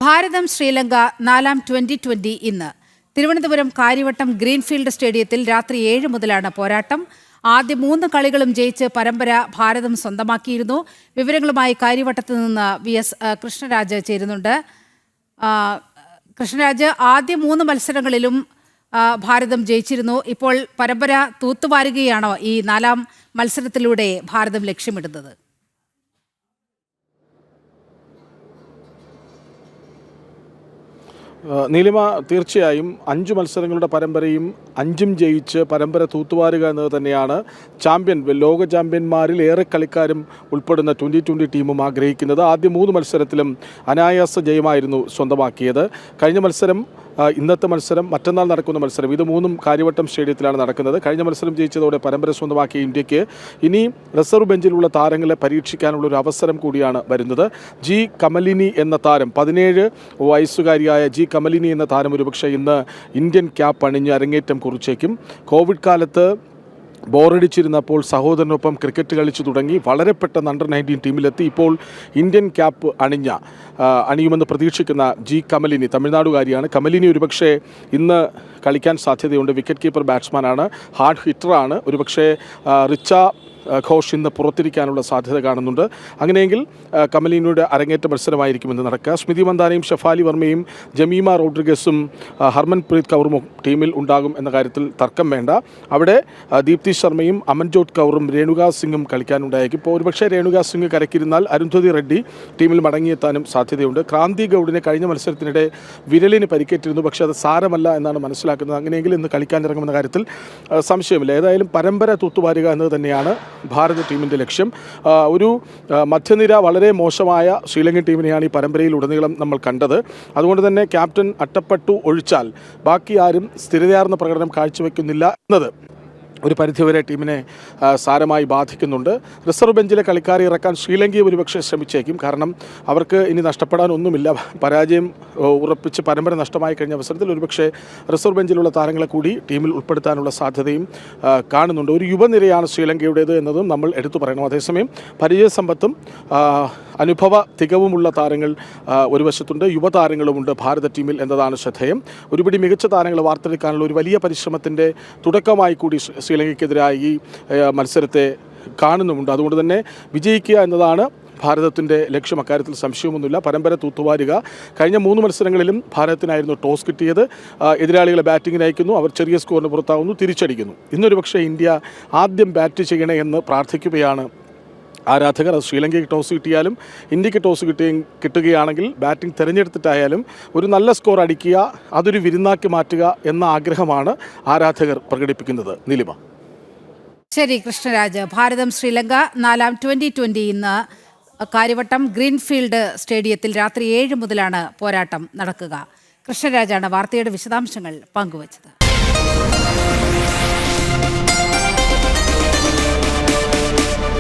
ഭാരതം ശ്രീലങ്ക നാലാം 2020 ഇന്ന് തിരുവനന്തപുരം കാര്യവട്ടം ഗ്രീൻഫീൽഡ് സ്റ്റേഡിയത്തിൽ രാത്രി 7 മുതലാണ് പോരാട്ടം. ആദ്യ 3 കളികളും ജയിച്ച് പരമ്പര ഭാരതം സ്വന്തമാക്കിയിരുന്നു. വിവരങ്ങളുമായി കാര്യവട്ടത്ത് നിന്ന് VS കൃഷ്ണരാജ് ചേരുന്നുണ്ട്. കൃഷ്ണരാജ്, ആദ്യ 3 മത്സരങ്ങളിലും ഭാരതം ജയിച്ചിരുന്നു. ഇപ്പോൾ പരമ്പര തൂത്തുവാരുകയാണോ ഈ 4ാം മത്സരത്തിലൂടെ ഭാരതം ലക്ഷ്യമിടുന്നത്? നീലിമ, തീർച്ചയായും 5 മത്സരങ്ങളുടെ പരമ്പരയും 5ഉം ജയിച്ച് പരമ്പര തൂത്തുവാരുക എന്നത് തന്നെയാണ് ലോക ചാമ്പ്യന്മാരിൽ ഏറെ കളിക്കാരും ഉൾപ്പെടുന്ന 2020 ടീമും ആഗ്രഹിക്കുന്നത്. ആദ്യ 3 മത്സരത്തിലും അനായാസ ജയമായിരുന്നു സ്വന്തമാക്കിയത്. കഴിഞ്ഞ മത്സരം, ഇന്നത്തെ മത്സരം, മറ്റന്നാൾ നടക്കുന്ന മത്സരം, ഇത് 3ഉം കാര്യവട്ടം സ്റ്റേഡിയത്തിലാണ് നടക്കുന്നത്. കഴിഞ്ഞ മത്സരം ജയിച്ചതോടെ പരമ്പര സ്വന്തമാക്കിയ ഇന്ത്യക്ക് ഇനി റിസർവ് ബെഞ്ചിലുള്ള താരങ്ങളെ പരീക്ഷിക്കാനുള്ളൊരു അവസരം കൂടിയാണ് വരുന്നത്. ജി കമലിനി എന്ന താരം, 17 വയസ്സുകാരിയായ ജി കമലിനി എന്ന താരം ഒരുപക്ഷെ ഇന്ന് ഇന്ത്യൻ ക്യാപ്പ് അണിഞ്ഞ് അരങ്ങേറ്റം കുറിച്ചേക്കും. കോവിഡ് കാലത്ത് ബോറടിച്ചിരുന്നപ്പോൾ സഹോദരനൊപ്പം ക്രിക്കറ്റ് കളിച്ചു തുടങ്ങി. വളരെ പെട്ടെന്ന് അണ്ടർ 19 ടീമിലെത്തി. ഇപ്പോൾ ഇന്ത്യൻ ക്യാപ്പ് അണിയുമെന്ന് പ്രതീക്ഷിക്കുന്ന ജി കമലിനി, തമിഴ്നാടുകാരിയാണ്. കമലിനി ഒരുപക്ഷെ ഇന്ന് കളിക്കാൻ സാധ്യതയുണ്ട്. വിക്കറ്റ് കീപ്പർ ബാറ്റ്സ്മാനാണ്, ഹാർഡ് ഹിറ്ററാണ്. ഒരുപക്ഷെ റിച്ച ഘോഷ് ഇന്ന് പുറത്തിരിക്കാനുള്ള സാധ്യത കാണുന്നുണ്ട്. അങ്ങനെയെങ്കിൽ കമലിനിയുടെ അരങ്ങേറ്റ മത്സരമായിരിക്കും ഇന്ന് നടക്കുക. സ്മൃതി മന്ദാനയും ഷഫാലി വർമ്മയും ജമീമ റോഡ്രിഗസും ഹർമൻപ്രീത് കൗറും ടീമിൽ ഉണ്ടാകും എന്ന കാര്യത്തിൽ തർക്കം വേണ്ട. അവിടെ ദീപ്തി ശർമ്മയും അമൻജോത് കൗറും രേണുക സിംഗും കളിക്കാനുണ്ടായിരിക്കും. ഇപ്പോൾ ഒരുപക്ഷെ രേണുക സിംഗ് കരക്കിരുന്നാൽ അരുന്ധതി റെഡ്ഡി ടീമിൽ മടങ്ങിയെത്താനും സാധ്യതയുണ്ട്. ക്രാന്തി ഗൗഡിനെ കഴിഞ്ഞ മത്സരത്തിനിടെ വിരലിന് പരിക്കേറ്റിരുന്നു, പക്ഷേ അത് സാരമല്ല എന്നാണ് മനസ്സിലാക്കുന്നത്. അങ്ങനെയെങ്കിൽ ഇന്ന് കളിക്കാനിറങ്ങുമെന്ന കാര്യത്തിൽ സംശയമില്ല. ഏതായാലും പരമ്പര തൂത്തുവാരുക എന്നത് തന്നെയാണ് ഭാരത ടീമിൻ്റെ ലക്ഷ്യം. ഒരു മധ്യനിര വളരെ മോശമായ ശ്രീലങ്കൻ ടീമിനെയാണ് ഈ പരമ്പരയിൽ ഉടനീളം നമ്മൾ കണ്ടത്. അതുകൊണ്ട് തന്നെ ക്യാപ്റ്റൻ അട്ടപ്പട്ടു ഒഴിച്ചാൽ ബാക്കി ആരും സ്ഥിരതയാർന്ന പ്രകടനം കാഴ്ചവെക്കുന്നില്ല എന്നത് ഒരു പരിധിവരെ ടീമിനെ സാരമായി ബാധിക്കുന്നുണ്ട്. റിസർവ് ബെഞ്ചിലെ കളിക്കാരെ ഇറക്കാൻ ശ്രീലങ്കയെ ഒരുപക്ഷെ ശ്രമിച്ചേക്കും. കാരണം അവർക്ക് ഇനി നഷ്ടപ്പെടാനൊന്നുമില്ല. പരാജയം ഉറപ്പിച്ച് പരമ്പര നഷ്ടമായി കഴിഞ്ഞ അവസരത്തിൽ ഒരുപക്ഷെ റിസർവ് ബെഞ്ചിലുള്ള താരങ്ങളെ കൂടി ടീമിൽ ഉൾപ്പെടുത്താനുള്ള സാധ്യതയും കാണുന്നുണ്ട്. ഒരു യുവനിരയാണ് ശ്രീലങ്കയുടേത് എന്നതും നമ്മൾ എടുത്തു പറയണം. അതേസമയം പരിചയസമ്പത്തും അനുഭവ തികവുമുള്ള താരങ്ങൾ ഒരു വശത്തുണ്ട്, യുവതാരങ്ങളുമുണ്ട് ഭാരത ടീമിൽ എന്നതാണ് ശ്രദ്ധേയം. ഒരുപിടി മികച്ച താരങ്ങളെ വാർത്തെടുക്കാനുള്ള ഒരു വലിയ പരിശ്രമത്തിൻ്റെ തുടക്കമായി കൂടി ശ്രീലങ്കയ്ക്കെതിരായി ഈ മത്സരത്തെ കാണുന്നുമുണ്ട്. അതുകൊണ്ട് തന്നെ വിജയിക്കുക എന്നതാണ് ഭാരതത്തിൻ്റെ ലക്ഷ്യം. അക്കാര്യത്തിൽ സംശയമൊന്നുമില്ല. പരമ്പര തൂത്തുവാരുക. കഴിഞ്ഞ 3 മത്സരങ്ങളിലും ഭാരതത്തിനായിരുന്നു ടോസ് കിട്ടിയത്. എതിരാളികളെ ബാറ്റിങ്ങിന് അയക്കുന്നു, അവർ ചെറിയ സ്കോറിന് പുറത്താകുന്നു, തിരിച്ചടിക്കുന്നു. ഇന്നൊരു പക്ഷേ ഇന്ത്യ ആദ്യം ബാറ്റ് ചെയ്യണേ എന്ന് പ്രാർത്ഥിക്കുകയാണ് ആരാധകർ. അത് ശ്രീലങ്കയ്ക്ക് ടോസ് കിട്ടിയാലും ഇന്ത്യക്ക് ടോസ് കിട്ടുകയാണെങ്കിൽ ബാറ്റിംഗ് തിരഞ്ഞെടുത്തിട്ടായാലും ഒരു നല്ല സ്കോർ അടിക്കുക, അതൊരു വിരുന്നാക്കി മാറ്റുക എന്ന ആഗ്രഹമാണ് ആരാധകർ പ്രകടിപ്പിക്കുന്നത്. നീലിമ. ശരി കൃഷ്ണരാജ്. ഭാരതം ശ്രീലങ്ക 4ാം 2020 ഇന്ന് കാര്യവട്ടം ഗ്രീൻഫീൽഡ് സ്റ്റേഡിയത്തിൽ രാത്രി 7 മുതലാണ് പോരാട്ടം നടക്കുക. കൃഷ്ണരാജാണ് വാർത്തയുടെ വിശദാംശങ്ങൾ പങ്കുവച്ചത്.